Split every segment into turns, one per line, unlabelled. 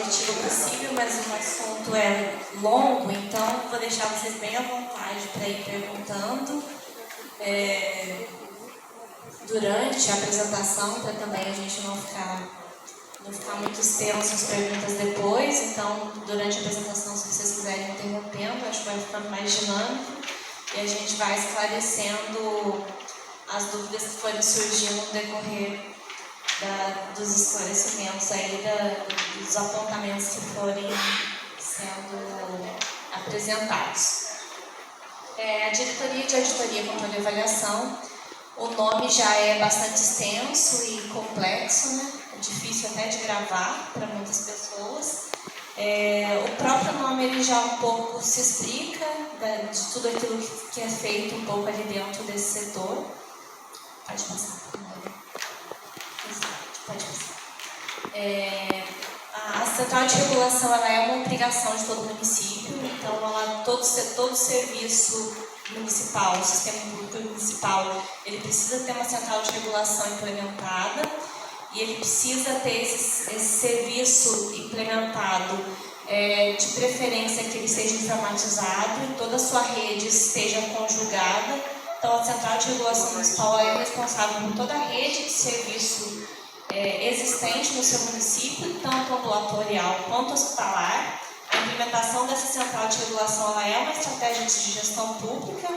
objetivo possível, mas o assunto é longo, então vou deixar vocês bem à vontade para ir perguntando durante a apresentação, para também a gente não ficar muito extenso as perguntas depois. Então, durante a apresentação, se vocês quiserem interrompendo, acho que vai ficando mais dinâmico e a gente vai esclarecendo as dúvidas que forem surgindo no decorrer dos esclarecimentos aí, dos apontamentos que forem sendo apresentados. A Diretoria de Auditoria, Controle e Avaliação, o nome já é bastante extenso e complexo, né? É difícil até de gravar para muitas pessoas. O próprio nome ele já um pouco se explica de tudo aquilo que é feito um pouco ali dentro desse setor. Pode passar. Pode passar. A Central de Regulação ela é uma obrigação de todo o município, então todo serviço municipal, o sistema público municipal, ele precisa ter uma central de regulação implementada e ele precisa ter esse serviço implementado, de preferência que ele seja informatizado e toda a sua rede esteja conjugada. Então, a Central de Regulação Municipal é responsável por toda a rede de serviço existente no seu município, tanto ambulatorial quanto hospitalar. A implementação dessa Central de Regulação ela é uma estratégia de gestão pública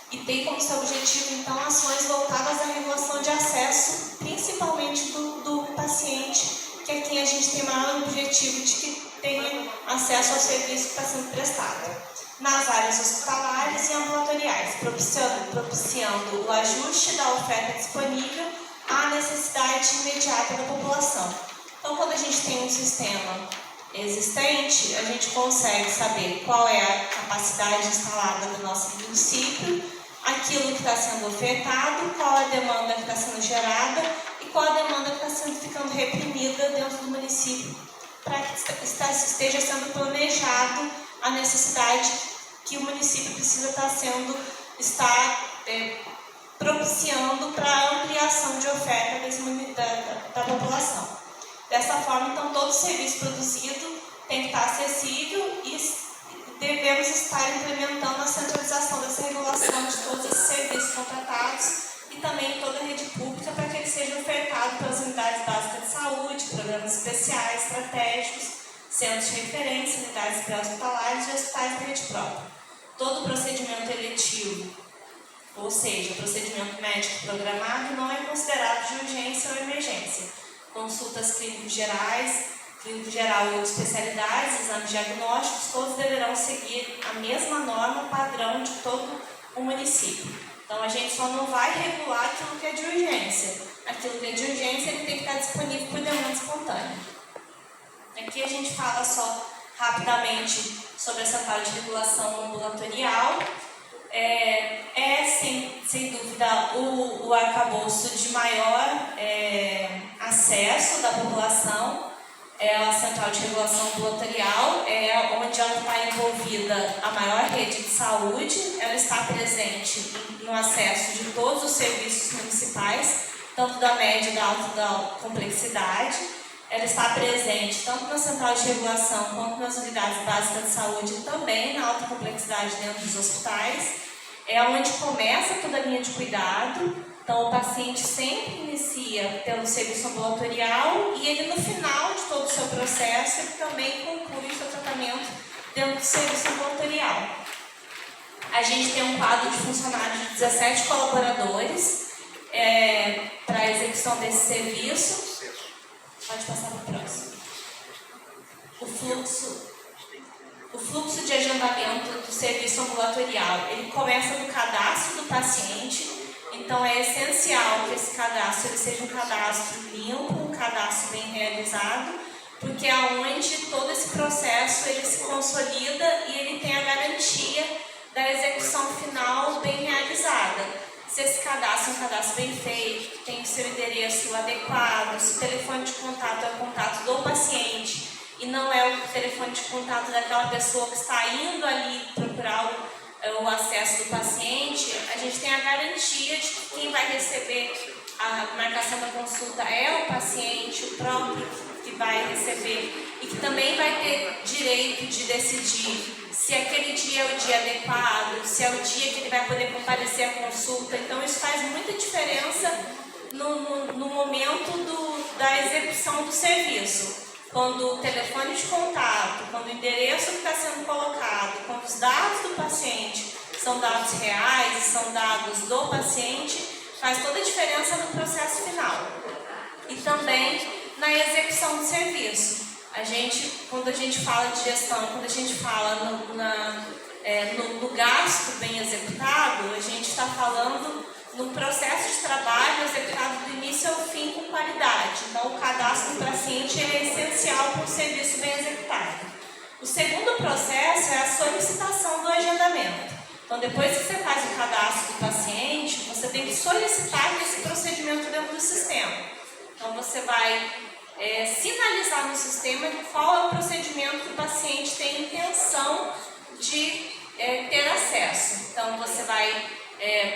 e tem como seu objetivo, então, ações voltadas à regulação de acesso, principalmente do paciente, que é quem a gente tem maior objetivo de que tenha acesso ao serviço que está sendo prestado, nas áreas hospitalares e ambulatoriais, propiciando o ajuste da oferta disponível à necessidade imediata da população. Então, quando a gente tem um sistema existente, a gente consegue saber qual é a capacidade instalada do nosso município, aquilo que está sendo ofertado, qual a demanda que está sendo gerada e qual a demanda que está ficando reprimida dentro do município, para que esteja sendo planejado a necessidade que o município precisa estar propiciando para a ampliação de oferta da população. Dessa forma, então, todo serviço produzido tem que estar acessível e devemos estar implementando a centralização dessa regulação de todos esses serviços contratados e também toda a rede pública para que ele seja ofertado pelas unidades básicas de saúde, programas especiais, estratégicos, centros de referência, unidades pré-hospitalares e hospitais da rede própria. Todo procedimento eletivo, ou seja, procedimento médico programado, não é considerado de urgência ou emergência. Consultas clínicos gerais, clínico geral e outras especialidades, exames diagnósticos, todos deverão seguir a mesma norma padrão de todo o município. Então, a gente só não vai regular aquilo que é de urgência. Aquilo que é de urgência, ele tem que estar disponível por demanda espontânea. Aqui a gente fala só rapidamente sobre a Central de Regulação Ambulatorial. Sem dúvida, o arcabouço de maior acesso da população. A Central de Regulação Ambulatorial onde ela está envolvida a maior rede de saúde. Ela está presente no acesso de todos os serviços municipais, tanto da média e da alta complexidade. Ela está presente tanto na Central de Regulação quanto nas unidades básicas de saúde e também na alta complexidade dentro dos hospitais. É onde começa toda a linha de cuidado. Então, o paciente sempre inicia pelo serviço ambulatorial e ele, no final de todo o seu processo, ele também conclui o seu tratamento dentro do serviço ambulatorial. A gente tem um quadro de funcionários de 17 colaboradores para a execução desse serviço. Pode passar para o próximo. O fluxo de agendamento do serviço ambulatorial, ele começa do cadastro do paciente. Então, é essencial que esse cadastro ele seja um cadastro limpo, um cadastro bem realizado, porque é onde todo esse processo ele se consolida e ele tem a garantia da execução final bem realizada. Se esse cadastro é um cadastro bem feito, que tem o seu endereço adequado, se o telefone de contato é o contato do paciente e não é o telefone de contato daquela pessoa que está indo ali procurar o acesso do paciente, a gente tem a garantia de que quem vai receber a marcação da consulta é o paciente, o próprio que vai receber, e e que também vai ter direito de decidir se aquele dia é o dia adequado, se é o dia que ele vai poder comparecer à consulta. Então, isso faz muita diferença no momento da execução do serviço. Quando o telefone de contato, quando o endereço que está sendo colocado, quando os dados do paciente são dados reais, são dados do paciente, faz toda a diferença no processo final. E também na execução do serviço. Quando a gente fala de gestão, quando a gente fala no gasto bem executado, a gente está falando no processo de trabalho executado do início ao fim com qualidade. Então, o cadastro do paciente é essencial para um serviço bem executado. O segundo processo é a solicitação do agendamento. Então, depois que você faz o cadastro do paciente, você tem que solicitar esse procedimento dentro do sistema. Então, você vai sinalizar no sistema qual é o procedimento que o paciente tem intenção de ter acesso. Então, você vai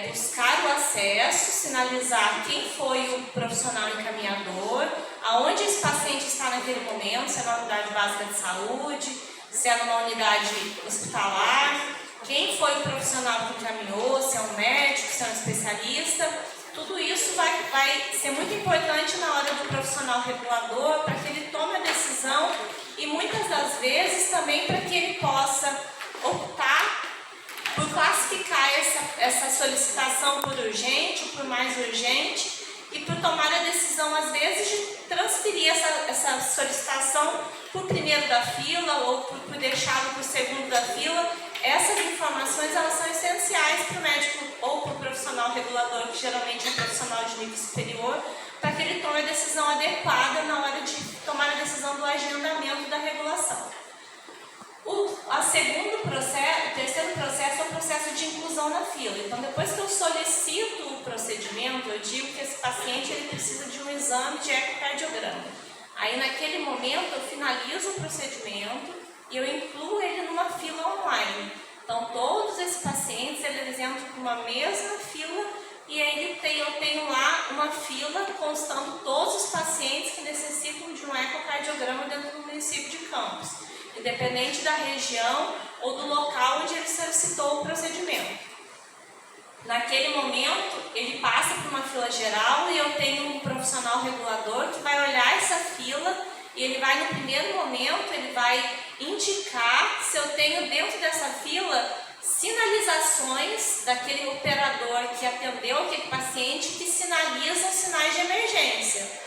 buscar o acesso, sinalizar quem foi o profissional encaminhador, aonde esse paciente está naquele momento, se é na unidade básica de saúde, se é numa unidade hospitalar, quem foi o profissional que encaminhou, se é um médico, se é um especialista. Tudo isso vai ser muito importante na hora do profissional regulador para que ele tome a decisão e muitas das vezes também para que ele possa optar por classificar essa solicitação por urgente ou por mais urgente e por tomar a decisão, às vezes, de transferir essa solicitação para o primeiro da fila ou por deixá-lo para o segundo da fila. Essas informações elas são essenciais para o médico ou para o profissional regulador, que geralmente é um profissional de nível superior, para que ele tome a decisão adequada na hora de tomar a decisão do agendamento da regulação. O terceiro processo é o processo de inclusão na fila. Então, depois que eu solicito o procedimento, eu digo que esse paciente ele precisa de um exame de ecocardiograma. Aí, naquele momento, eu finalizo o procedimento e eu incluo ele numa fila online. Então, todos esses pacientes, eles entram com uma mesma fila e aí eu tenho lá uma fila constando todos os pacientes que necessitam de um ecocardiograma dentro do município de Campos, independente da região ou do local onde ele solicitou o procedimento. Naquele momento, ele passa por uma fila geral e eu tenho um profissional regulador que vai olhar essa fila e ele vai, no primeiro momento, ele vai indicar se eu tenho dentro dessa fila sinalizações daquele operador que atendeu aquele paciente que sinalizam sinais de emergência.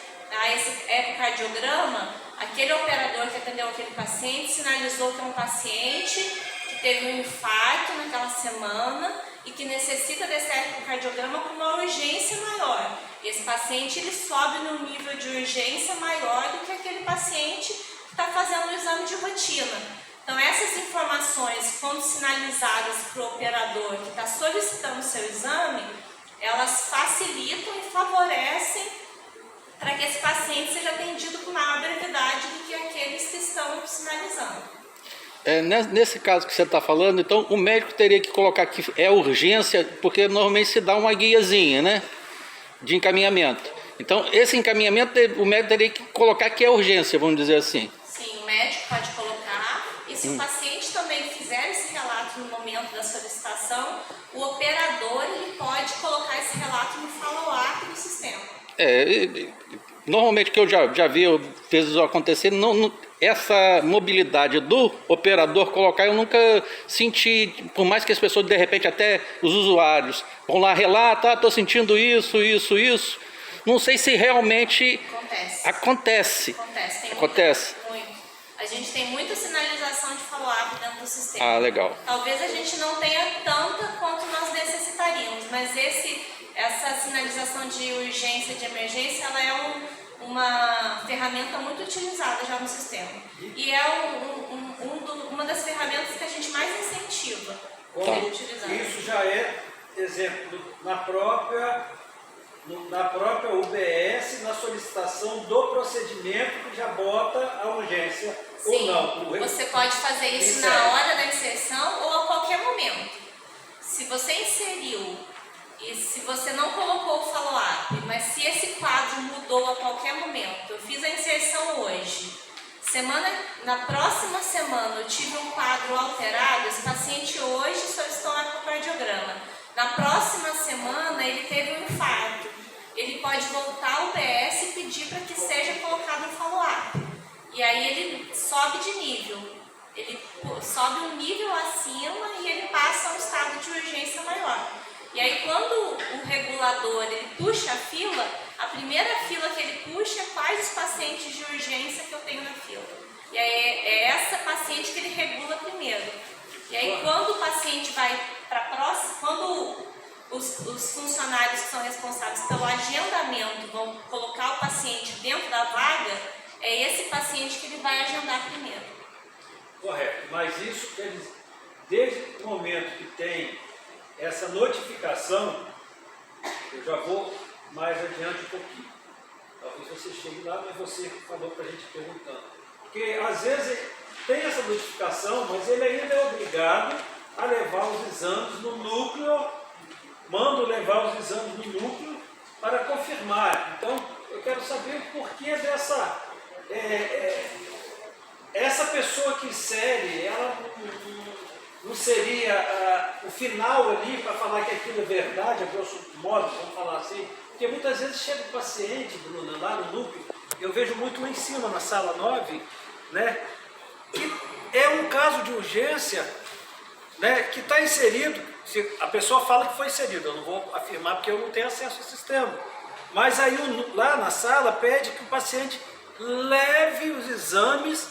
Esse ecocardiograma, aquele operador que atendeu aquele paciente sinalizou que é um paciente que teve um infarto naquela semana e que necessita desse ecocardiograma com uma urgência maior. Esse paciente ele sobe num nível de urgência maior do que aquele paciente que está fazendo o exame de rotina. Então, essas informações, quando sinalizadas para o operador que está solicitando o seu exame, elas facilitam e favorecem para que esse paciente seja atendido com maior brevidade do que aqueles que estão sinalizando.
Nesse caso que você está falando, então o médico teria que colocar que é urgência, porque normalmente se dá uma guiazinha, né, de encaminhamento. Então, esse encaminhamento, o médico teria que colocar que é urgência, vamos dizer assim.
Sim, o médico pode colocar, e se o paciente também fizer esse relato no momento da solicitação, o operador ele pode colocar esse relato no follow-up do sistema.
Normalmente que eu já vi vezes acontecer, essa mobilidade do operador colocar, eu nunca senti, por mais que as pessoas, de repente, até os usuários vão lá, relata, estou sentindo isso, não sei se realmente acontece.
Muito. A gente tem muita sinalização de follow-up dentro do sistema.
Legal.
Talvez a gente não tenha tanta quanto nós necessitaríamos, mas essa sinalização de urgência e de emergência, ela é uma ferramenta muito utilizada já no sistema. E é uma das ferramentas que a gente mais incentiva a utilizar.
Isso já é, exemplo, na própria UBS, na solicitação do procedimento que já bota a urgência.
Sim,
ou não.
Você pode fazer isso na hora da inserção ou a qualquer momento. Se você inseriu e se você não colocou o follow-up, mas se esse quadro mudou a qualquer momento, eu fiz a inserção hoje, Na próxima semana eu tive um quadro alterado, esse paciente hoje solicitou um ecocardiograma. Na próxima semana ele teve um infarto. Ele pode voltar ao UBS e pedir para que seja colocado um follow-up. E aí ele sobe de nível. Ele sobe um nível acima e ele passa a um estado de urgência maior. E aí quando o regulador ele puxa a fila, a primeira fila que ele puxa é quais os pacientes de urgência que eu tenho na fila. E aí é essa paciente que ele regula primeiro. E aí quando o paciente vai para a próxima, quando os funcionários que são responsáveis pelo agendamento vão colocar o paciente dentro da vaga, é esse paciente que ele vai agendar primeiro.
Correto, mas isso, desde o momento que tem essa notificação, eu já vou mais adiante um pouquinho. Talvez você chegue lá, mas você falou para a gente perguntando. Porque às vezes tem essa notificação, mas ele ainda é obrigado a levar os exames no núcleo, mando levar os exames no núcleo para confirmar. Então, eu quero saber o porquê dessa... essa pessoa que insere, ela não seria o final ali para falar que aquilo é verdade, a grosso modo, vamos falar assim? Porque muitas vezes chega o paciente, Bruna, lá no núcleo, eu vejo muito lá em cima, na sala 9, né, que é um caso de urgência, né, que está inserido, se a pessoa fala que foi inserido, eu não vou afirmar porque eu não tenho acesso ao sistema, mas aí lá na sala pede que o paciente leve os exames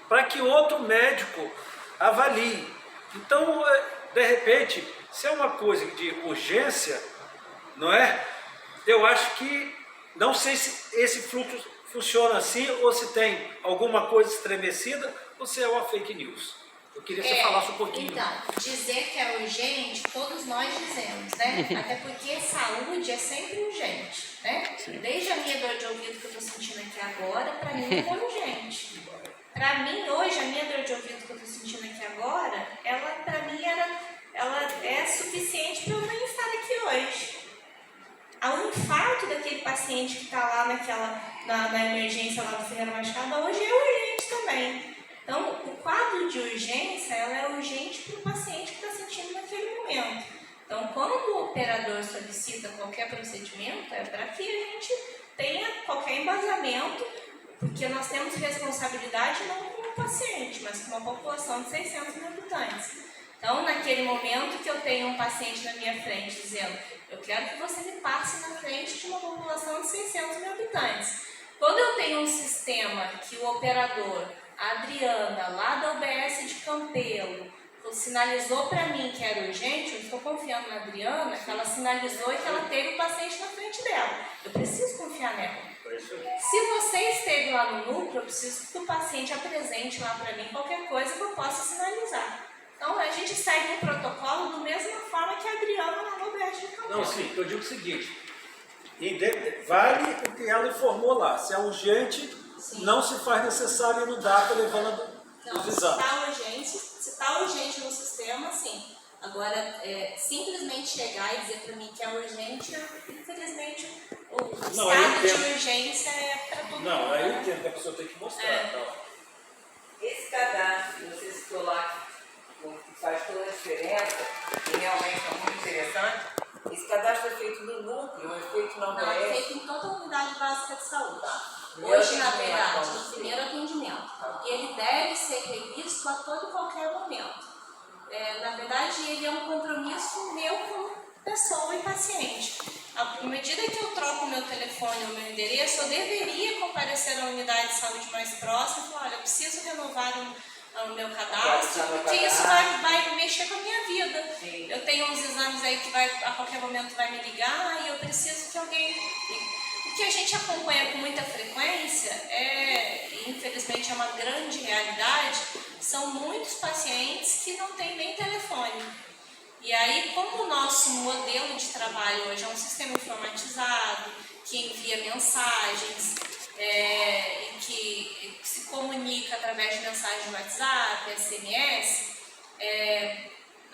para que outro médico avalie. Então, de repente, se é uma coisa de urgência, não é? Eu acho que, não sei se esse fluxo funciona assim, ou se tem alguma coisa estremecida, ou se é uma fake news. Eu queria que você falasse um pouquinho.
Então, dizer que é urgente, todos nós dizemos, né? Até porque saúde é sempre urgente, né?
Sim.
Desde a minha dor de ouvido que eu estou sentindo aqui agora, para mim é urgente. Para mim, hoje, a minha dor de ouvido que eu estou sentindo aqui agora, ela, para mim, ela é suficiente para eu nem estar aqui hoje. O infarto daquele paciente que está lá na emergência lá do Ferreira Machado, hoje é urgente também. Então, o quadro de urgência, ela é urgente para o paciente que está sentindo naquele momento. Então, quando o operador solicita qualquer procedimento, é para que a gente tenha qualquer embasamento, porque nós temos responsabilidade não com o paciente, mas com uma população de 600 mil habitantes. Então, naquele momento que eu tenho um paciente na minha frente dizendo, eu quero que você me passe na frente de uma população de 600 mil habitantes. Quando eu tenho um sistema que o operador, a Adriana, lá da UBS de Campelo, sinalizou para mim que era urgente, eu estou confiando na Adriana, que ela sinalizou e que ela teve o paciente na frente dela. Eu preciso confiar nela. Se você esteve lá no núcleo, eu preciso que o paciente apresente lá para mim qualquer coisa que eu possa sinalizar. Então, a gente segue um protocolo da mesma forma que a Adriana lá no UBS de Campelo.
Não, sim, eu digo o seguinte, vale o que ela informou lá, se é urgente, sim, não se faz necessário ir no data levando os exames.
Se está urgente no sistema, sim. Agora, simplesmente chegar e dizer para mim que é urgente, infelizmente, o estado de urgência é para todo mundo.
Não, aí eu entendo que a pessoa tem que mostrar. Então.
Esse cadastro que você citou lá, que faz toda a diferença, e realmente é muito interessante, esse cadastro é feito no núcleo, é feito na UBS?
Não, é feito em toda a unidade básica de saúde. Hoje, na verdade, no primeiro atendimento. E ele deve ser revisto a todo e qualquer momento. Na verdade, ele é um compromisso meu como pessoa e paciente. À medida que eu troco o meu telefone ou o meu endereço, eu deveria comparecer à unidade de saúde mais próxima e falar, olha, eu preciso renovar o meu cadastro, porque isso vai mexer com a minha vida.
Sim.
Eu tenho uns exames aí que a qualquer momento vai me ligar e eu preciso que alguém... O que a gente acompanha com muita frequência, infelizmente é uma grande realidade, são muitos pacientes que não têm nem telefone. E aí, como o nosso modelo de trabalho hoje é um sistema informatizado, que envia mensagens, e que se comunica através de mensagem de WhatsApp, SMS,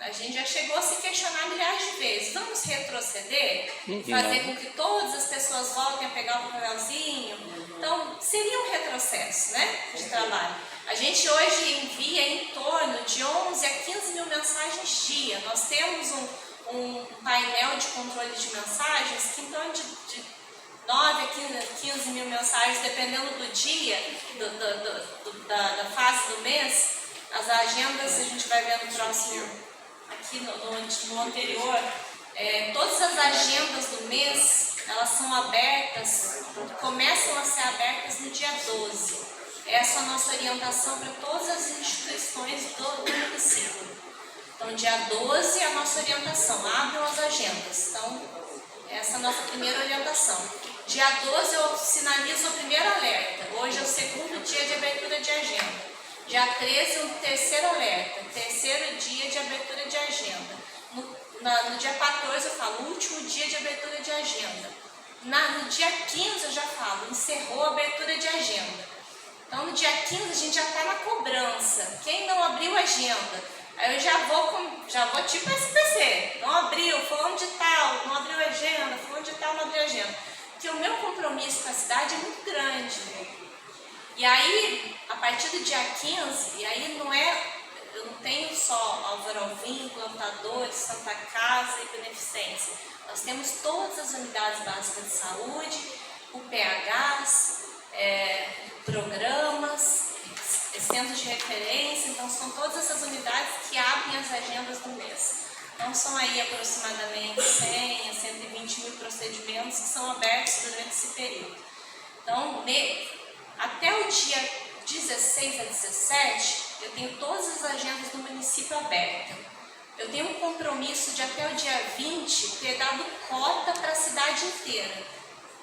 A gente já chegou a se questionar milhares de vezes. Vamos retroceder? Fazer com que todas as pessoas voltem a pegar o papelzinho? Então, seria um retrocesso, né, de trabalho. A gente hoje envia em torno de 11 a 15 mil mensagens dia. Nós temos um painel de controle de mensagens que em torno de 9 a 15 mil mensagens, dependendo do dia, da fase do mês. As agendas, a gente vai ver no próximo, aqui no anterior, todas as agendas do mês, elas são abertas, começam a ser abertas no dia 12. Essa é a nossa orientação para todas as instituições do município. Então, dia 12 é a nossa orientação, abram as agendas. Então, essa é a nossa primeira orientação. Dia 12 eu sinalizo o primeiro alerta. Hoje é o segundo dia de abertura de agenda. Dia 13 o terceiro alerta, terceiro dia de abertura de agenda. No dia 14 eu falo, último dia de abertura de agenda. No dia 15 eu já falo, encerrou a abertura de agenda. Então no dia 15 a gente já está na cobrança. Quem não abriu a agenda? Aí eu já vou tipo SPC, não abriu, fulano de tal, não abriu a agenda, fulano de tal não abriu a agenda. Porque o meu compromisso com a cidade é muito grande. E aí, a partir do dia 15, e aí eu não tenho só Álvaro Alvim, Plantadores, Santa Casa e Beneficência. Nós temos todas as unidades básicas de saúde, o PHs, programas, centros de referência, então são todas essas unidades que abrem as agendas do mês. Então são aí aproximadamente 100 a 120 mil procedimentos que são abertos durante esse período. Então, até o dia 16 a 17, eu tenho todas as agendas do município abertas. Eu tenho um compromisso de até o dia 20 ter dado cota para a cidade inteira.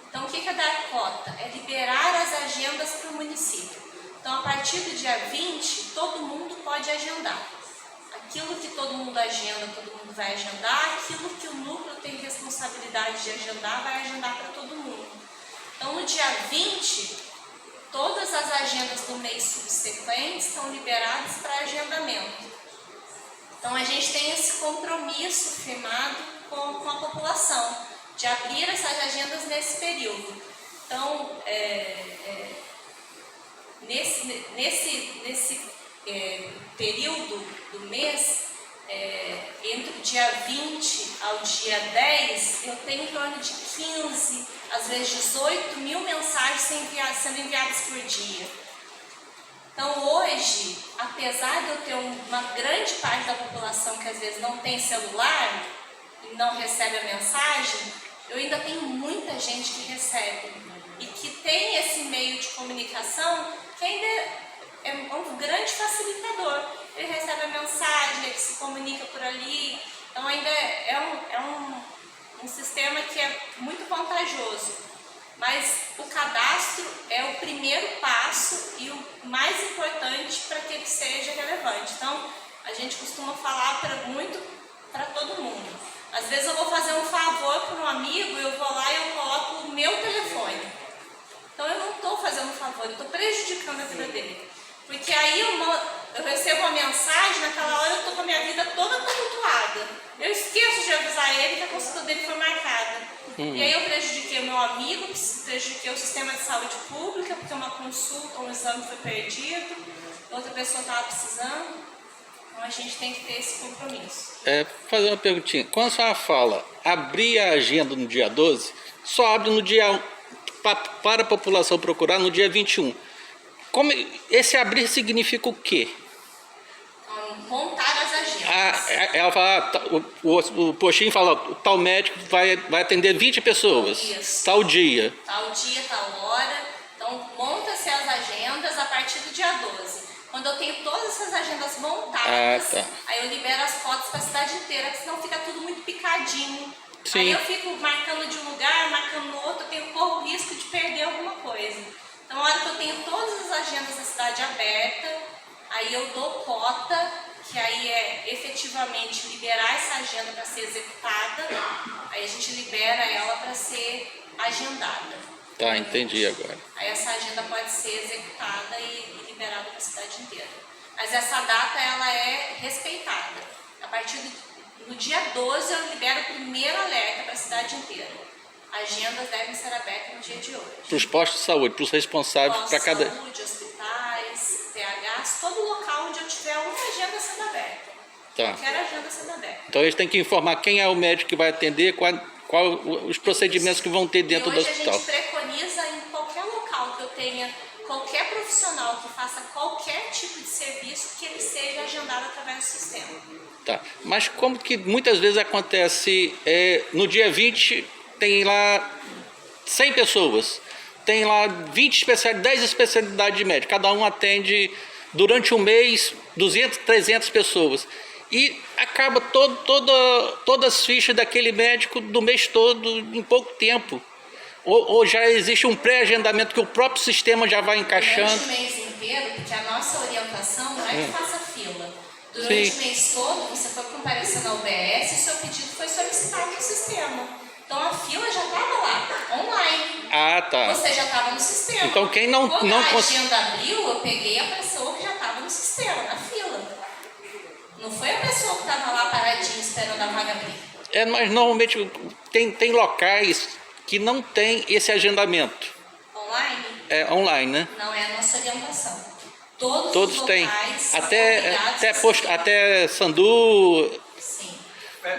Então, o que é dar cota? É liberar as agendas para o município. Então, a partir do dia 20, todo mundo pode agendar. Aquilo que todo mundo agenda, todo mundo vai agendar. Aquilo que o núcleo tem responsabilidade de agendar, vai agendar para todo mundo. Então, no dia 20, todas as agendas do mês subsequente estão liberadas para agendamento. Então, a gente tem esse compromisso firmado com a população, de abrir essas agendas nesse período. Então, nesse período do mês, entre o dia 20 ao dia 10, eu tenho em torno de 15, às vezes 18 mil mensagens sendo enviadas por dia. Então hoje, apesar de eu ter uma grande parte da população que às vezes não tem celular e não recebe a mensagem, eu ainda tenho muita gente que recebe e que tem esse meio de comunicação que ainda é um grande facilitador. Ele recebe a mensagem, ele se comunica por ali, então ainda é um sistema que é muito vantajoso. Mas o cadastro é o primeiro passo e o mais importante para que ele seja relevante. Então, a gente costuma falar muito para todo mundo. Às vezes eu vou fazer um favor para um amigo e eu vou lá e eu coloco o meu telefone. Então eu não estou fazendo um favor, eu estou prejudicando a vida dele. Porque aí eu recebo uma mensagem, naquela hora eu estou com a minha vida toda tumultuada. Eu esqueço de avisar ele que a consulta dele foi marcada. E aí eu prejudiquei o meu amigo, prejudiquei o sistema de saúde pública, porque uma consulta, um exame foi perdido, outra pessoa estava precisando. Então a gente tem que ter esse compromisso.
Fazer uma perguntinha. Quando a senhora fala abrir a agenda no dia 12, só abre no dia para a população procurar no dia 21. Esse abrir significa o quê?
Montar as agendas.
Ela fala, o postinho fala, o tal médico vai atender 20 pessoas,
Isso.
tal dia.
Tal dia, tal hora. Então, monta-se as agendas a partir do dia 12. Quando eu tenho todas essas agendas montadas, aí eu libero as fotos para a cidade inteira, porque senão fica tudo muito picadinho.
Sim.
Aí eu fico marcando de um lugar, marcando no outro, eu corro o risco de perder alguma coisa. Então, na hora que eu tenho todas as agendas da cidade aberta, aí eu dou cota, que aí é efetivamente liberar essa agenda para ser executada, aí a gente libera ela para ser agendada.
Tá, entendi agora.
Aí essa agenda pode ser executada e liberada para a cidade inteira. Mas essa data, ela é respeitada. A partir do dia 12 eu libero o primeiro alerta para a cidade inteira. Agendas devem ser abertas no dia de hoje.
Para os postos de saúde, para os responsáveis, para cada...
Saúde, hospitais, PHs, todo local onde eu tiver uma agenda sendo aberta.
Tá.
Qualquer agenda sendo aberta.
Então eles têm que informar quem é o médico que vai atender, qual os procedimentos que vão ter dentro
e
do
hoje
hospital.
a gente preconiza em qualquer local que eu tenha qualquer profissional que faça qualquer tipo de serviço que ele seja agendado através do sistema.
Tá. Mas como que muitas vezes acontece, no dia 20 tem lá 100 pessoas, tem lá 20 especialidades, 10 especialidades de médico, cada um atende durante um mês 200, 300 pessoas. E acaba todas as fichas daquele médico do mês todo em pouco tempo. Ou já existe um pré-agendamento que o próprio sistema já vai encaixando.
Durante o mês inteiro, porque a nossa orientação não é que faça fila.
Sim.
Durante o mês todo, você foi comparecer na UBS e seu pedido foi solicitado no sistema. Então a fila já estava lá, online.
Ah, tá.
Você já estava no sistema.
Então quem não
Quando a
cons-
agenda abriu, eu peguei a pessoa que já estava no sistema, na fila. Não foi a pessoa que estava lá paradinha esperando a vaga abrir.
Mas normalmente tem locais que não tem esse agendamento.
Online?
É online, né?
Não é a nossa orientação. Todos
Todos
os
têm.
locais são
Até
obrigados a
até Sandu.
Sim.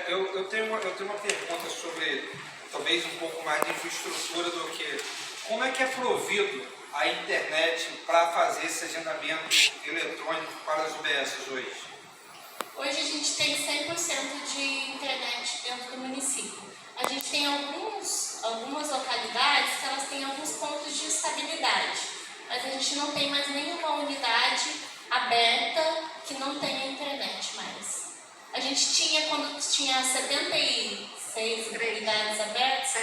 Eu tenho uma pergunta sobre talvez um pouco mais de infraestrutura do que... Como é que é provido a internet para fazer esse agendamento eletrônico para as UBSs hoje?
Hoje a gente tem 100% de internet dentro do município. A gente tem algumas localidades que elas têm alguns pontos de estabilidade, mas a gente não tem mais nenhuma unidade aberta que não tenha internet mais. A gente tinha, quando tinha 76 unidades abertas,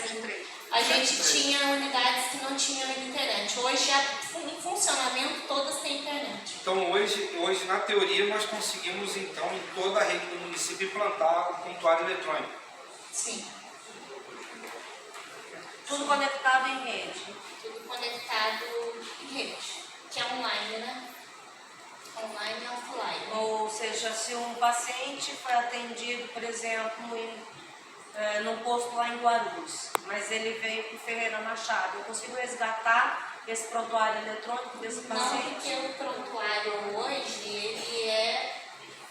a gente tinha unidades que não tinham internet. Hoje, em funcionamento, todas têm internet.
Então hoje na teoria nós conseguimos então em toda a rede do município implantar o prontuário eletrônico.
Sim.
Tudo conectado em rede.
Tudo conectado em rede, que é online, né? Online e offline.
Ou seja, se um paciente foi atendido, por exemplo, num posto lá em Guarulhos, mas ele veio para o Ferreira Machado, eu consigo resgatar esse prontuário eletrônico desse
Não,
paciente?
porque o prontuário hoje, ele é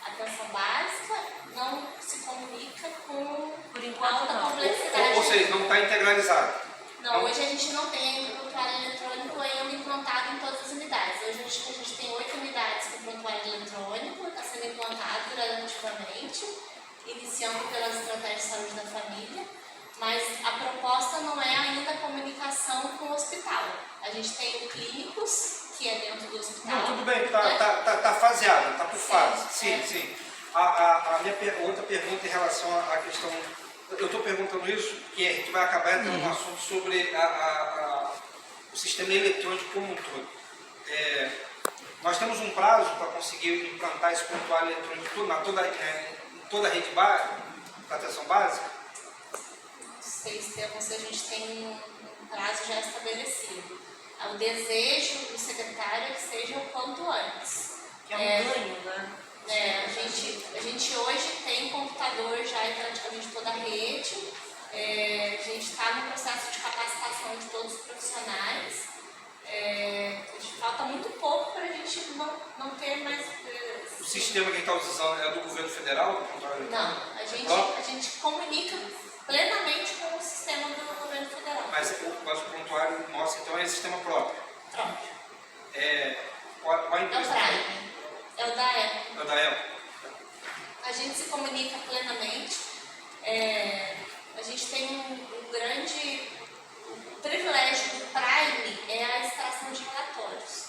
atenção básica, não se comunica com
Por enquanto,
alta
não.
complexidade.
Ou seja, não está integralizado.
Não, hoje a gente não tem ainda o prontuário eletrônico ainda implantado em todas as unidades. Hoje acho que a gente tem 8 unidades com prontuário eletrônico, está sendo implantado gradativamente, iniciando pelas estratégias de saúde da família, mas a proposta não é ainda a comunicação com o hospital. A gente tem o clínicos, que é dentro do hospital.
Não, tudo bem,
né?
tá faseado, tá por fase.
Sim,
Sim. A minha outra pergunta em relação à questão... Eu estou perguntando isso porque a gente vai acabar entrando no assunto sobre o sistema eletrônico como um todo. Nós temos um prazo para conseguir implantar esse prontuário eletrônico em toda a rede da atenção básica?
Não sei se a gente tem um prazo já estabelecido. O desejo do secretário é que seja o quanto antes.
Que é um ganho, né?
A gente hoje tem computador já em praticamente toda a rede. A gente está no processo de capacitação de todos os profissionais. Falta muito pouco para a gente não ter mais...
O sistema que a gente está usando é do governo federal? Do prontuário eletrônico?
Não, a gente comunica plenamente com o sistema do governo federal.
Mas o prontuário nosso, então, é sistema próprio?
Pronto.
Qual a
É o
empresa?
Prime. É o da Apple.
É o da Apple?
A gente se comunica plenamente. A gente tem um grande privilégio do Prime, é a extração de relatórios,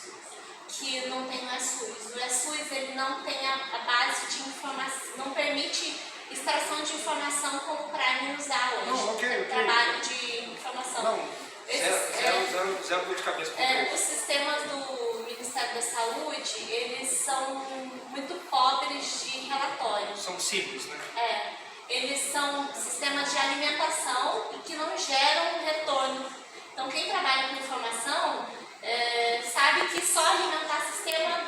que não tem no ESUS. O ESUS ele não tem a base de informação, não permite extração de informação como o Prime nos dá hoje.
Não, ok.
Trabalho de informação.
Não, zero dor de cabeça.
Os sistemas do Ministério da Saúde, eles são muito pobres de relatórios.
São simples, né?
Eles são sistemas de alimentação e que não geram retorno. Então, quem trabalha com informação sabe que só alimentar sistema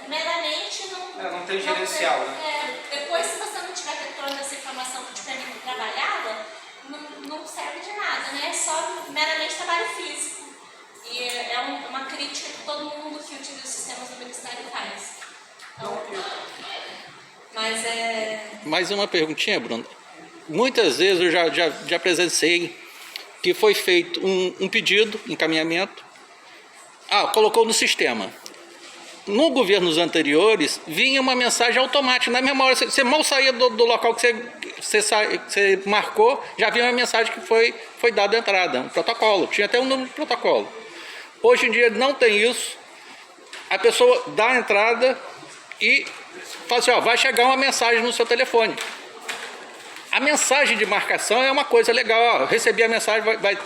meramente
Não tem gerencial,
né? Depois, se você não E uma crítica que todo mundo que utiliza os sistemas do Ministério faz. Então, mas
Mais uma perguntinha, Bruno. Muitas vezes eu já presenciei que foi feito um pedido, encaminhamento, colocou no sistema. No governos anteriores, vinha uma mensagem automática. Na mesma hora, você mal saía do local que você marcou, já vinha uma mensagem que foi dada a entrada, um protocolo. Tinha até um número de protocolo. Hoje em dia não tem isso. A pessoa dá a entrada e fala assim, vai chegar uma mensagem no seu telefone. A mensagem de marcação é uma coisa legal. Recebi a mensagem,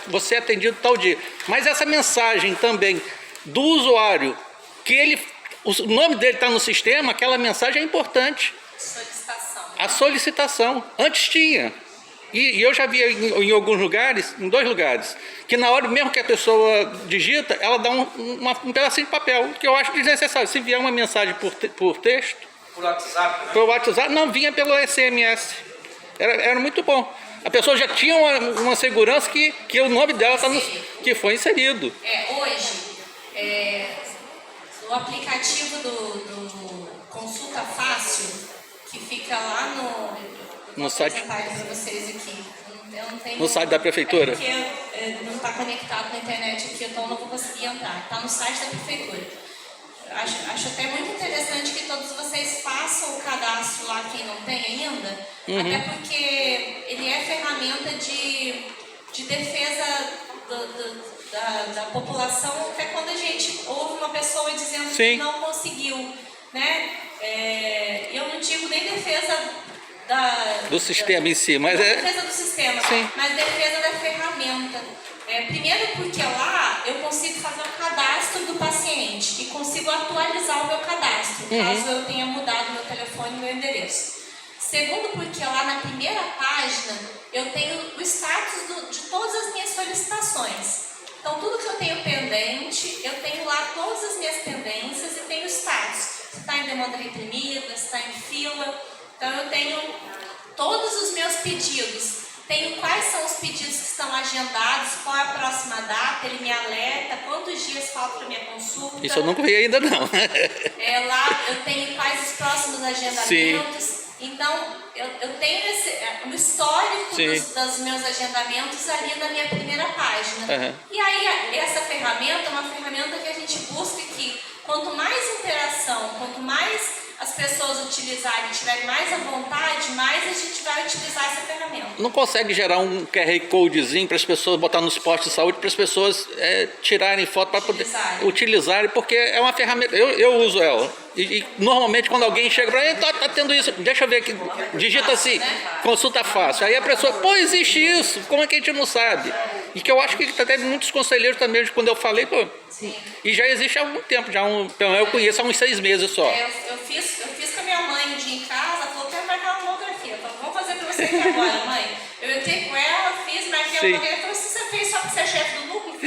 você é atendido tal dia. Mas essa mensagem também do usuário, que o nome dele está no sistema, aquela mensagem é importante.
solicitação.
A solicitação. Antes tinha. E eu já vi em alguns lugares, em 2 lugares, que na hora mesmo que a pessoa digita, ela dá um pedacinho de papel, que eu acho desnecessário. Se vier uma mensagem por texto,
Por WhatsApp, né?
por WhatsApp, não, vinha pelo SMS. Era muito bom. A pessoa já tinha uma segurança que o nome dela que foi inserido.
Hoje, no aplicativo do Consulta Fácil, que fica lá
No site.
para vocês aqui. Eu não tenho,
No site da prefeitura?
É porque não está conectado na internet aqui, então eu não vou conseguir entrar. Está no site da prefeitura. Acho até muito interessante que todos vocês façam o cadastro lá, quem não tem ainda, até porque ele é ferramenta de defesa da população, até quando a gente ouve uma pessoa dizendo
Sim.
que não conseguiu, né? Eu não digo nem defesa
Do sistema em si, mas
defesa do sistema,
Sim.
mas defesa da ferramenta. Primeiro porque lá eu consigo fazer o cadastro do paciente e consigo atualizar o meu cadastro, caso eu tenha mudado meu telefone e meu endereço. Segundo porque lá na primeira página eu tenho o status de todas as minhas solicitações. Então tudo que eu tenho pendente, eu tenho lá todas as minhas pendências e tenho status. Se está em demanda reprimida, se está em fila. Então eu tenho todos os meus pedidos. Tenho quais são os pedidos que estão agendados, qual é a próxima data, ele me alerta, quantos dias faltam para minha consulta.
isso eu nunca vi ainda não.
Lá eu tenho quais os próximos agendamentos.
Sim.
Então, eu tenho o histórico
Sim.
dos meus agendamentos ali na minha primeira página.
Uhum.
E aí, essa ferramenta é uma ferramenta que a gente busca que quanto mais interação, quanto mais as pessoas utilizarem, tiverem mais à vontade, mais a gente vai utilizar essa ferramenta.
Não consegue gerar um QR Codezinho para as pessoas botar nos postos de saúde, para as pessoas tirarem foto para poder utilizarem, porque é uma ferramenta, eu uso ela. E normalmente quando alguém chega para mim, tá tendo isso, deixa eu ver aqui, digita assim, consulta fácil. Aí a pessoa, existe isso, como é que a gente não sabe? E que eu acho que até muitos conselheiros também, quando eu falei, e já existe há algum tempo, eu conheço há uns 6 meses só.
Eu fiz com a minha mãe um dia em casa, ela falou, quero marcar uma mamografia. Eu falei, vamos fazer para você aqui agora, mãe. Eu entrei com ela, fiz, marquei a mamografia. Ela falou, você fez só porque você é chefe do núcleo?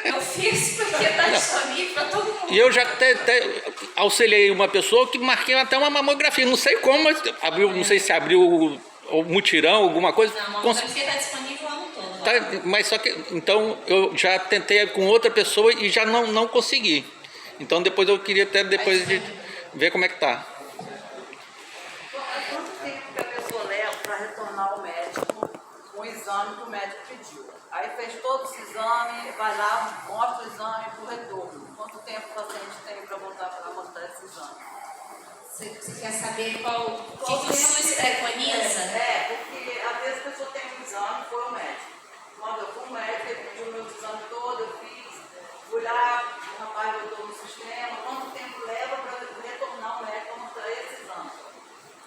Eu fiz porque tá disponível para todo mundo.
E eu já até auxiliei uma pessoa que marquei até uma mamografia, não sei como, mas não sei se abriu o mutirão, alguma coisa.
Não, a mamografia está disponível o ano todo.
Tá, mas só que, então, eu já tentei com outra pessoa e já não consegui. Então depois eu queria até depois de ver como é que tá.
Quanto tempo que a pessoa leva para retornar ao médico com o exame que o médico pediu? Aí fez todo esse exame, vai lá, mostra o exame para o retorno. Quanto tempo o paciente tem para voltar para mostrar esse exame?
Você quer saber o que o SUS preconiza?
Porque às vezes a pessoa tem um exame, foi ao médico. Quando eu fui ao médico, ele pediu o meu exame todo, eu fiz, fui lá, o rapaz botou no sistema. Quanto tempo leva para retornar ao médico para mostrar esse exame?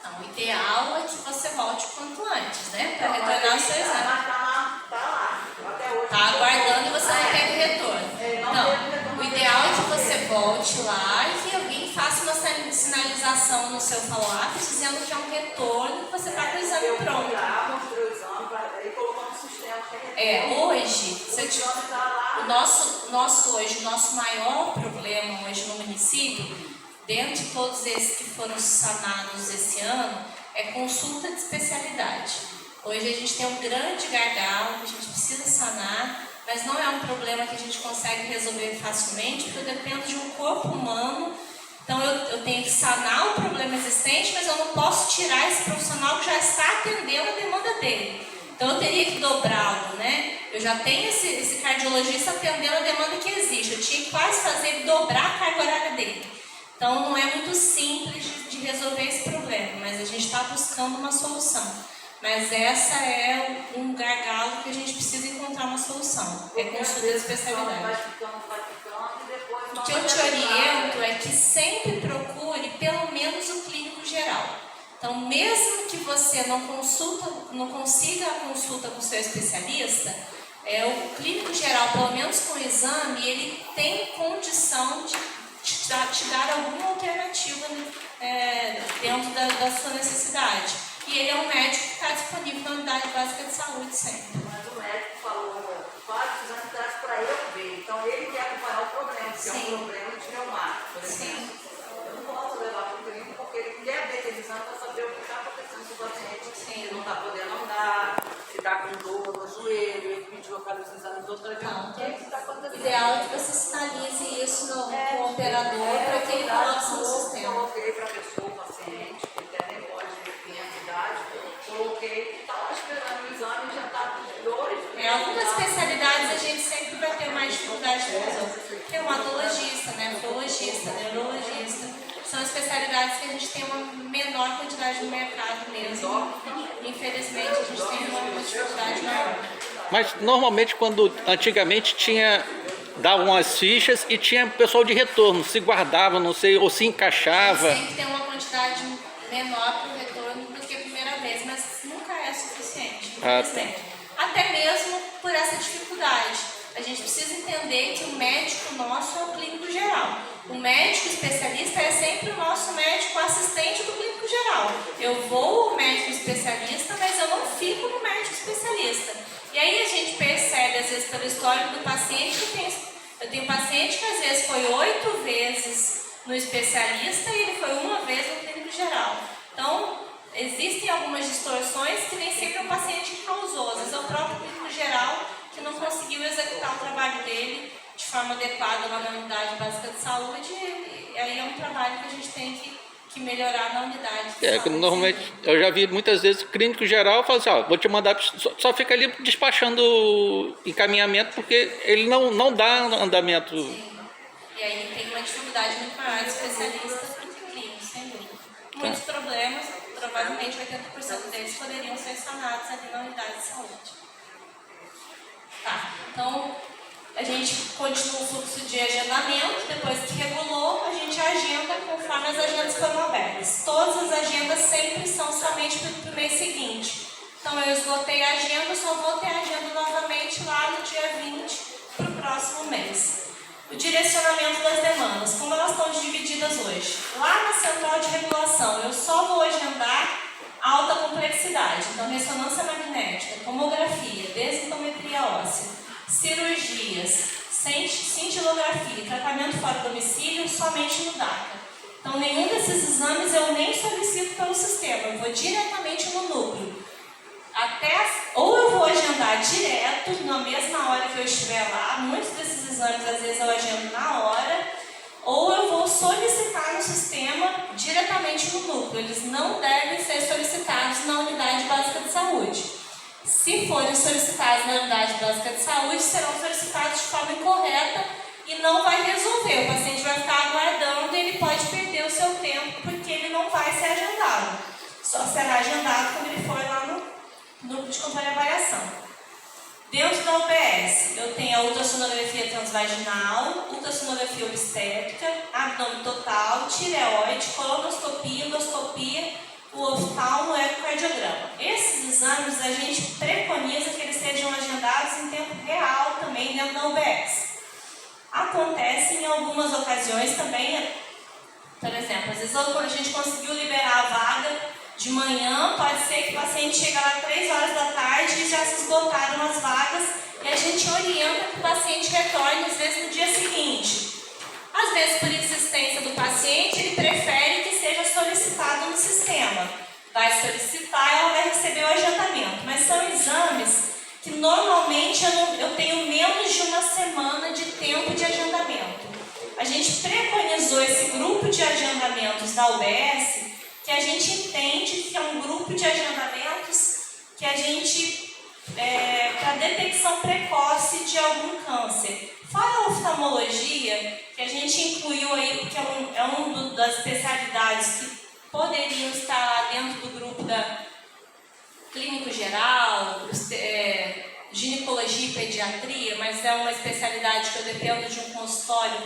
Não, o ideal é que você volte o quanto antes, né? Para retornar o seu exame.
Mas tá lá, até hoje.
Tá aguardando e você não teve retorno. Não, o ideal é que você volte lá e que alguém faça uma sinalização no seu follow-up dizendo que é um retorno e você está com o exame pronto.
Mostrou o exame e colocou no sistema.
Hoje, o nosso maior problema hoje no município, dentre todos esses que foram sanados esse ano, é consulta de especialidade. Hoje a gente tem um grande gargalo que a gente precisa sanar, mas não é um problema que a gente consegue resolver facilmente, porque eu dependo de um corpo humano. Então eu tenho que sanar o problema existente, mas eu não posso tirar esse profissional que já está atendendo a demanda dele. Então eu teria que dobrá-lo, né? Eu já tenho esse cardiologista atendendo a demanda que existe. Eu tinha que quase fazer ele dobrar a carga horária dele. Então não é muito simples de resolver esse problema, mas a gente está buscando uma solução. Mas essa é um gargalo que a gente precisa encontrar uma solução. É consulta de especialidade. O que eu te oriento é que sempre procure pelo menos o clínico geral. Então, mesmo que você não consiga a consulta com o seu especialista, o clínico geral, pelo menos com o exame, ele tem condição de te dar alguma alternativa dentro da sua necessidade. E ele é um médico que está disponível na unidade básica de saúde sempre.
Mas o médico falou, pode precisar de trás para eu ver. Então ele quer acompanhar o problema, que é um problema de reumático, por exemplo. Eu não posso levar para o clínico porque ele quer ver aquele exame para saber o que está acontecendo com o paciente. Se não está podendo andar, se está com dor no joelho, ele pediu aqueles exames todos para ver o que está acontecendo.
O ideal é que você sinalize isso com o operador para que ele coloque no sistema.
Eu coloquei para a pessoa, o paciente, que até nem pode ter a idade, coloquei, está lá esperando o exame e já está com dores.
Algumas especialidades a gente sempre vai ter mais dificuldade de resolver. Reumatologista, nefrologista, neurologista. São especialidades que a gente tem uma menor quantidade no mercado mesmo. Infelizmente, a gente tem uma dificuldade maior.
Mas normalmente quando antigamente davam umas fichas e tinha pessoal de retorno, se guardava, não sei, ou se encaixava.
Sempre tem uma quantidade menor para o retorno do que a primeira vez, mas nunca é suficiente, infelizmente. Até mesmo por essa dificuldade. A gente precisa entender que o médico nosso é o clínico geral. O médico especialista é sempre o nosso médico assistente do clínico geral. Eu vou ao médico especialista, mas eu não fico no médico especialista. E aí a gente percebe, às vezes, pelo histórico do paciente, eu tenho paciente que às vezes foi 8 vezes no especialista e ele foi uma vez no clínico geral. Então, existem algumas distorções que nem sempre é o paciente que causou. Às vezes é o próprio clínico geral que não conseguiu executar o trabalho dele de forma adequada lá na unidade básica de saúde. E aí é um trabalho que a gente tem que melhorar na unidade de saúde.
Normalmente, eu já vi muitas vezes o clínico geral fala assim, vou te mandar, só fica ali despachando encaminhamento, porque ele não dá andamento.
Sim. E aí tem uma dificuldade muito maior de especialista do que clínico, sem dúvida. Muitos problemas, provavelmente 80% deles poderiam ser sanados ali na unidade de saúde. Tá, então a gente continua o fluxo de agendamento. Depois que regulou, a gente agenda conforme as agendas foram abertas. Todas as agendas sempre são somente para o mês seguinte. Então eu esgotei a agenda, só vou ter a agenda novamente lá no dia 20 para o próximo mês. O direcionamento das demandas, como elas estão divididas hoje. Lá na central de regulação, eu só vou agendar alta complexidade. Então, ressonância magnética, tomografia, densitometria óssea, cirurgias, cintilografia, tratamento fora do domicílio, somente no DACA. Então, nenhum desses exames eu nem solicito pelo sistema, eu vou diretamente no núcleo. Ou eu vou agendar direto, na mesma hora que eu estiver lá, muitos desses exames às vezes eu agendo na hora, ou eu vou solicitar no sistema diretamente no núcleo. Eles não devem ser solicitados na unidade básica de saúde. Se forem solicitados na unidade básica de saúde, serão solicitados de forma incorreta e não vai resolver. O paciente vai ficar aguardando e ele pode perder o seu tempo porque ele não vai ser agendado. Só será agendado quando ele for lá no núcleo de controle e avaliação. Dentro da UBS, eu tenho a ultrassonografia transvaginal, ultrassonografia obstétrica, abdômen total, tireoide, colonoscopia, endoscopia, o oftalmo e o ecocardiograma. Esses exames a gente preconiza que eles sejam agendados em tempo real também dentro da UBS. Acontece em algumas ocasiões também, por exemplo, às vezes quando a gente conseguiu liberar a vaga de manhã, pode ser que o paciente chega lá 3 horas da tarde e já se esgotaram as vagas e a gente orienta que o paciente retorne às vezes no dia seguinte. Às vezes, por insistência do paciente, ele prefere que seja solicitado no sistema. Vai solicitar e ela vai receber o agendamento. Mas são exames que normalmente eu tenho menos de uma semana de tempo de agendamento. A gente preconizou esse grupo de agendamentos da UBS, que a gente entende que é um grupo de agendamentos que a gente, para detecção precoce de algum câncer. Fora a oftalmologia, que a gente incluiu aí, porque é uma das especialidades que poderiam estar lá dentro do grupo da clínico geral, ginecologia e pediatria, mas é uma especialidade que eu dependo de um consultório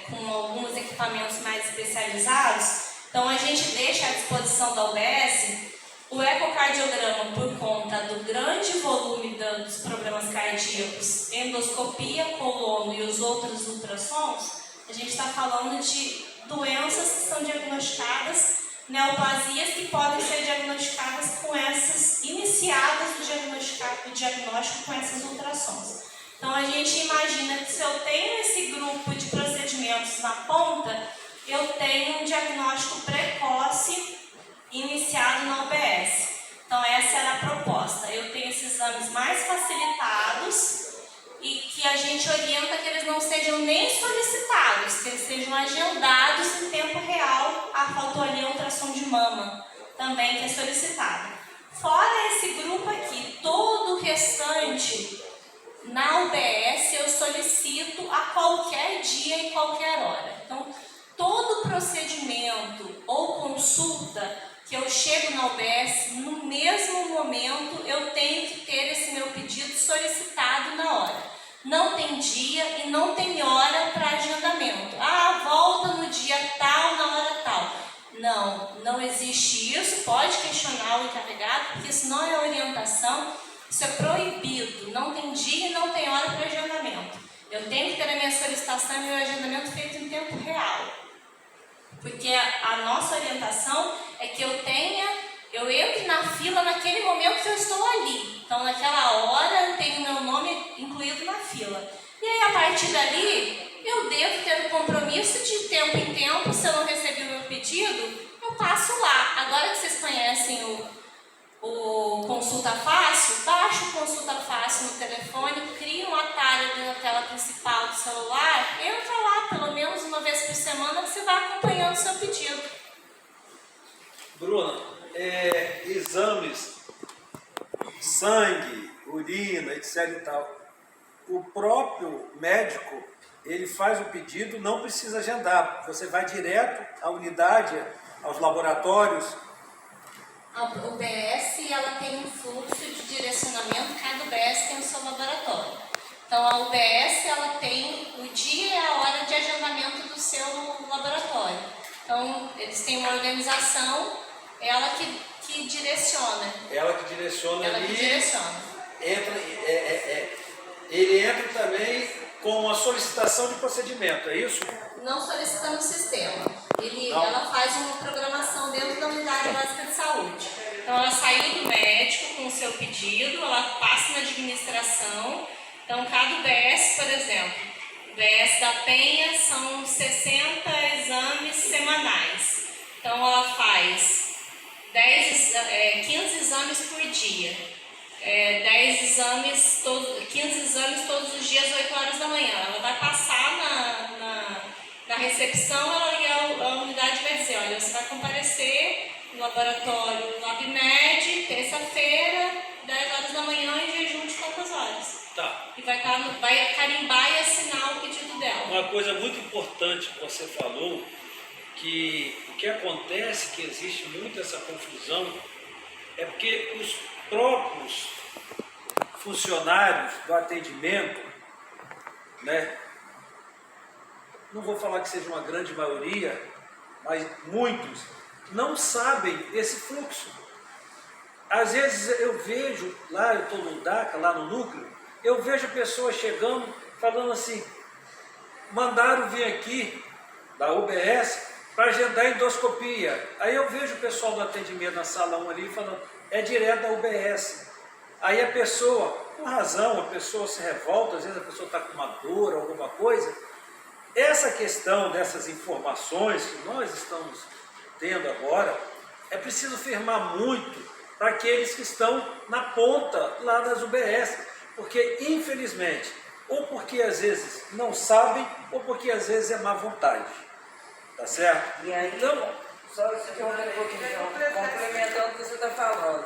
com alguns equipamentos mais especializados. Então a gente deixa à disposição da UBS o ecocardiograma por conta do grande volume dos problemas cardíacos, endoscopia, colono e os outros ultrassons. A gente está falando de doenças que são diagnosticadas, neoplasias que podem ser diagnosticadas com essas, iniciadas o diagnóstico com essas ultrassons. Então a gente imagina que se eu tenho esse grupo de procedimentos na ponta, eu tenho um diagnóstico precoce iniciado na UBS. Então essa era a proposta. Eu tenho esses exames mais facilitados e que a gente orienta que eles não sejam nem solicitados, que eles sejam agendados em tempo real. Faltou ali a ultrassom de mama também, que é solicitado. Fora esse grupo aqui, todo o restante na UBS eu solicito a qualquer dia e qualquer hora. Então, todo procedimento ou consulta que eu chego na UBS, no mesmo momento eu tenho que ter esse meu pedido solicitado na hora. Não tem dia e não tem hora para agendamento. Volta no dia tal, na hora tal. Não existe isso. Pode questionar o encarregado, porque isso não é orientação, isso é proibido. Não tem dia e não tem hora para agendamento. Eu tenho que ter a minha solicitação e meu agendamento feito em tempo real. Porque a nossa orientação é que eu entre na fila naquele momento que eu estou ali. Então, naquela hora, eu tenho meu nome incluído na fila. E aí, a partir dali, eu devo ter o compromisso de tempo em tempo, se eu não recebi o meu pedido, eu passo lá. Agora que vocês conhecem o Consulta Fácil, baixa o Consulta Fácil no telefone, cria um atalho na tela principal do celular, entra lá pelo menos uma vez por semana que você vai acompanhando o seu pedido.
Bruna, exames, sangue, urina, etc e tal, o próprio médico, ele faz o pedido, não precisa agendar, você vai direto à unidade, aos laboratórios.
A UBS ela tem um fluxo de direcionamento, cada UBS tem o seu laboratório. Então a UBS ela tem o dia e a hora de agendamento do seu laboratório. Então eles têm uma organização, ela que direciona.
Ela que direciona
Ela
ali.
que direciona.
Ele entra também com a solicitação de procedimento, é isso?
Não solicitando o sistema.
Não.
Ela faz uma programação dentro da unidade básica de saúde. Então ela saiu do médico com o seu pedido, ela passa na administração. Então cada UBS, por exemplo, UBS da Penha são 60 exames semanais. Então ela faz 15 exames por dia. 15 exames todos os dias, 8 horas da manhã. Ela vai passar na recepção, a unidade vai dizer, olha, você vai comparecer no laboratório LabMed, terça-feira, 10 horas da manhã, em jejum de quantas horas?
Tá.
E vai carimbar e assinar o pedido dela.
Uma coisa muito importante que você falou, que o que acontece, que existe muito essa confusão, é porque os próprios funcionários do atendimento, né, não vou falar que seja uma grande maioria, mas muitos, não sabem esse fluxo. Às vezes eu vejo, lá eu estou no DACA, lá no núcleo, eu vejo pessoas chegando, falando assim, mandaram vir aqui, da UBS, para agendar endoscopia. Aí eu vejo o pessoal do atendimento na sala 1 ali, falando, é direto da UBS. Aí a pessoa, com razão, a pessoa se revolta, às vezes a pessoa está com uma dor, alguma coisa. Essa questão dessas informações que nós estamos tendo agora, é preciso firmar muito para aqueles que estão na ponta lá das UBS, porque infelizmente, ou porque às vezes não sabem, ou porque às vezes é má vontade, tá certo?
E aí,
Então,
só interromper um pouquinho, complementando o que você está falando,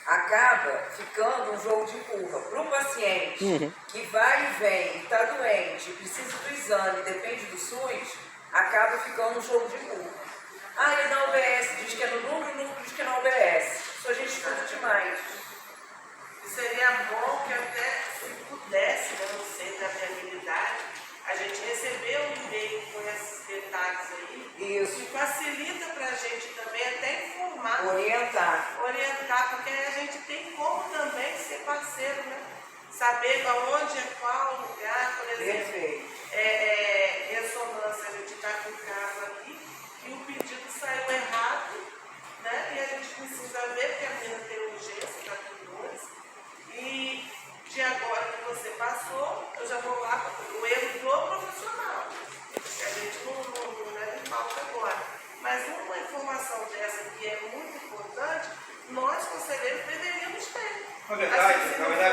acaba ficando um jogo de empurra. Para o paciente que vai e vem, está doente, precisa do exame, depende do SUS, acaba ficando um jogo de empurra. Ah, ele na UBS, diz que é no núcleo, o núcleo diz que é na UBS. Isso a gente escuta demais.
E seria bom que até, se pudesse, eu não sei da viabilidade, a gente receber um e-mail com esses detalhes aí.
Isso.
Que facilita para a gente também até informar.
Orientar.
Porque a gente tem como também ser parceiro, né? Saber aonde é qual lugar, por exemplo.
Perfeito.
Ressonância, a gente está com o caso aqui, e o pedido saiu errado, né? E a gente precisa ver, porque a menina tem urgência, está com dores. E de agora que você passou, eu já vou lá para o erro do profissional. A gente não leva em pauta agora. Mas uma informação dessa que é muito importante, nós, conselheiros, deveríamos ter.
Na verdade,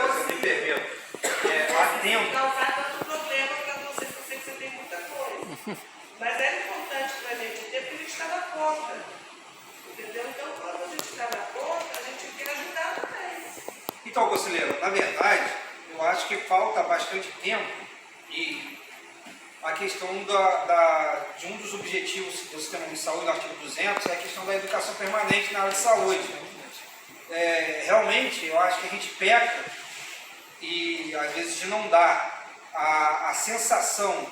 você me permite, há tempo.
Causar tanto problema para você, porque eu sei que você tem muita coisa. Mas era importante para a gente ter, porque a gente está na ponta. Entendeu? Então, quando a gente está na ponta, a gente quer ajudar também.
Então, conselheiro, na verdade, eu acho que falta bastante tempo e a questão de um dos objetivos do sistema de saúde, no artigo 200, é a questão da educação permanente na área de saúde. Realmente, eu acho que a gente peca e, às vezes, de não dar a sensação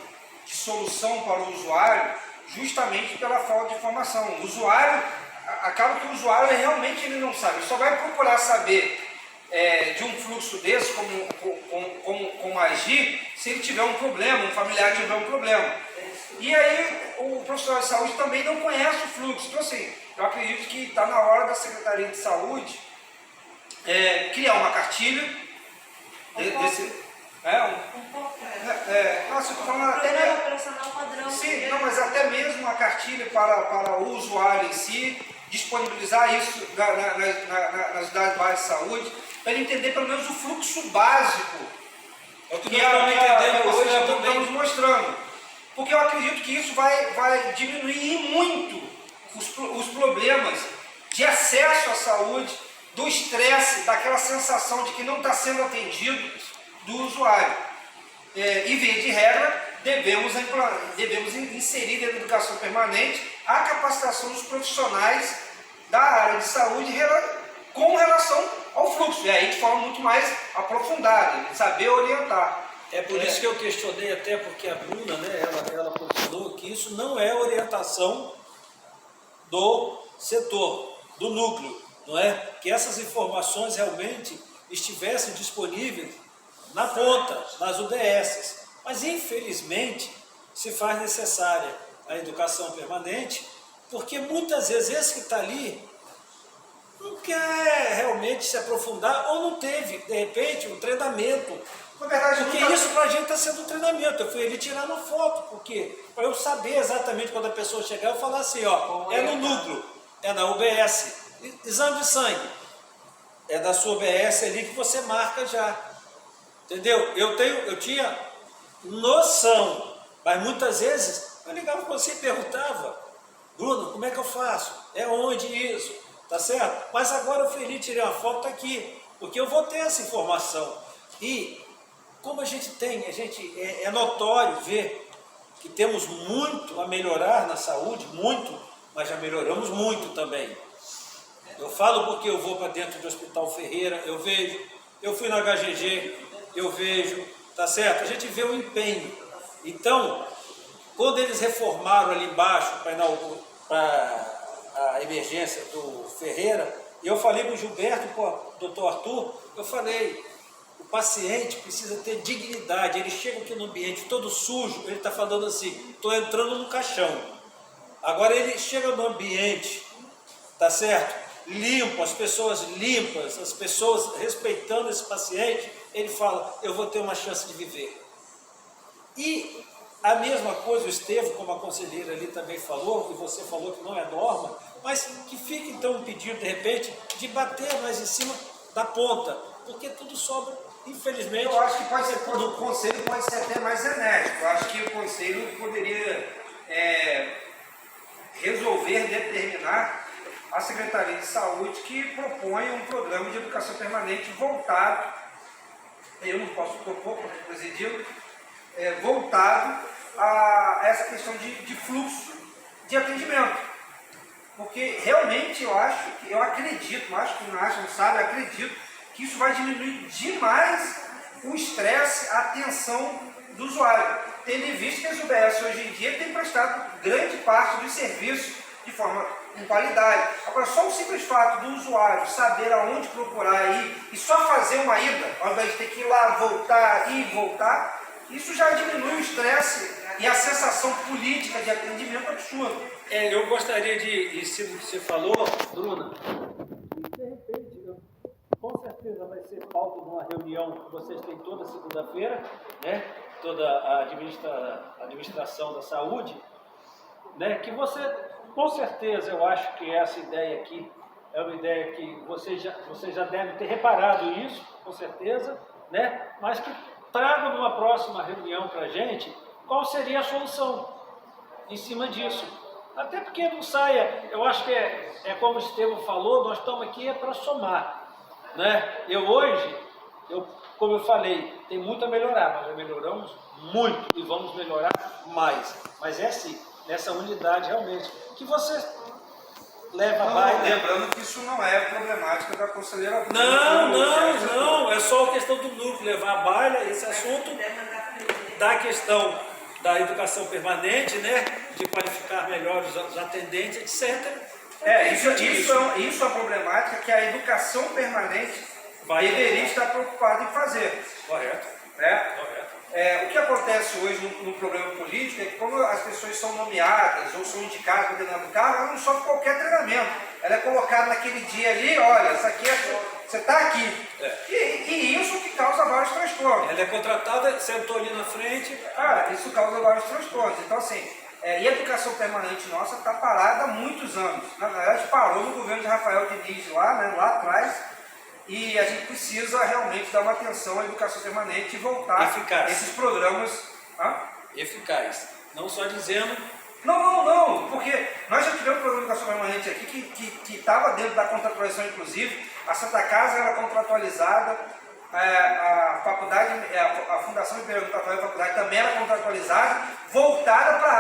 de solução para o usuário justamente pela falta de informação. O usuário, acaba que o usuário realmente ele não sabe, ele só vai procurar saber de um fluxo desse, como agir, se ele tiver um problema, um familiar tiver um problema. E aí o profissional de saúde também não conhece o fluxo. Então assim, eu acredito que está na hora da Secretaria de Saúde criar uma cartilha desse... Nossa, eu estou falando até...
Programa operacional padrão.
Sim, não, mas até mesmo uma cartilha para o usuário em si, disponibilizar isso nas unidades básicas de saúde, para ele entender pelo menos o fluxo básico que estamos mostrando. Porque eu acredito que isso vai diminuir muito os problemas de acesso à saúde, do estresse, daquela sensação de que não está sendo atendido do usuário. E, via de regra, devemos inserir dentro da educação permanente a capacitação dos profissionais da área de saúde com relação ao fluxo. E aí de forma muito mais aprofundada, saber orientar.
É por isso que eu questionei, até porque a Bruna, né, ela posicionou que isso não é orientação do setor, do núcleo, não é? Que essas informações realmente estivessem disponíveis na ponta, nas UDSs. Mas infelizmente se faz necessária a educação permanente, porque muitas vezes esse que está ali não quer realmente se aprofundar ou não teve, de repente, um treinamento.
Na verdade,
porque isso para a gente está sendo um treinamento. Eu fui ali tirar uma foto, porque para eu saber exatamente quando a pessoa chegar, eu falar assim, ó, é no núcleo, é na UBS, exame de sangue, é da sua UBS ali que você marca já. Entendeu? Eu tinha noção, mas muitas vezes eu ligava para você e perguntava, Bruno, como é que eu faço? É onde isso? Tá certo? Mas agora eu fui ali, tirei uma foto aqui, porque eu vou ter essa informação. E como a gente tem, é notório ver que temos muito a melhorar na saúde, muito, mas já melhoramos muito também. Eu falo porque eu vou para dentro do Hospital Ferreira, eu vejo, eu fui na HGG, eu vejo, tá certo? A gente vê o empenho. Então, quando eles reformaram ali embaixo para a emergência do Ferreira, eu falei para o Gilberto, para o doutor Arthur, eu falei, o paciente precisa ter dignidade, ele chega aqui no ambiente todo sujo, ele está falando assim, estou entrando no caixão. Agora ele chega no ambiente, tá certo? Limpo, as pessoas limpas, as pessoas respeitando esse paciente, ele fala, eu vou ter uma chance de viver. E A mesma coisa o Estevam, como a conselheira ali também falou, e você falou que não é norma, mas que fique então um pedido, de repente, de bater mais em cima da ponta, porque tudo sobra, infelizmente.
Eu acho que pode ser, o conselho pode ser até mais enérgico. Eu acho que o conselho poderia resolver determinar a Secretaria de Saúde que proponha um programa de educação permanente voltado, eu não posso propor, porque presidido, voltado a essa questão de fluxo de atendimento. Porque realmente eu acredito, não acho que não acha, não sabe, acredito que isso vai diminuir demais o estresse, a tensão do usuário. Tendo em vista que as UBS hoje em dia têm prestado grande parte dos serviços de forma com qualidade. Agora, só o simples fato do usuário saber aonde procurar ir e só fazer uma ida, ao invés de ter que ir lá, voltar, ir e voltar, isso já diminui o estresse e a sensação política de atendimento absurdo.
Eu gostaria de, em cima do que você falou, Bruna, de repente, com certeza vai ser pauta de uma reunião que vocês têm toda segunda-feira, né? Toda a administração da saúde, né? Que você, com certeza, eu acho que essa ideia aqui é uma ideia que vocês já devem ter reparado isso, com certeza, né? Mas que tragam numa próxima reunião para a gente qual seria a solução em cima disso. Até porque não saia, eu acho que é como o Estevam falou, nós estamos aqui para somar, né? Como eu falei, tem muito a melhorar, nós já melhoramos muito e vamos melhorar mais. Mas é assim, nessa unidade realmente, que você leva a baila.
Lembrando que isso não é problemática da conselheira.
Não, é só a questão do núcleo, levar a baila, esse assunto da questão da educação permanente, né, de qualificar melhor os atendentes, etc.
Isso é uma problemática que a educação permanente deveria estar preocupada em fazer.
Correto.
Né?
Correto.
O que acontece hoje no problema político é que quando as pessoas são nomeadas ou são indicadas para dentro do cargo, ela não sofre qualquer treinamento. Ela é colocada naquele dia ali, olha, isso aqui você está aqui. E isso que causa vários transtornos.
Ela é contratada, sentou ali na frente.
Isso causa vários transtornos. Então, assim, e a educação permanente nossa está parada há muitos anos. Na verdade, parou no governo de Rafael Diniz lá, né, lá atrás. E a gente precisa realmente dar uma atenção à educação permanente e voltar
eficaz.
Esses programas.
Eficaz. Não só dizendo.
Não, porque nós já tivemos um programa de educação permanente aqui que estava dentro da contratualização, inclusive. A Santa Casa era contratualizada, a faculdade, a Fundação Imperial Educatória da Faculdade também era contratualizada, voltada para a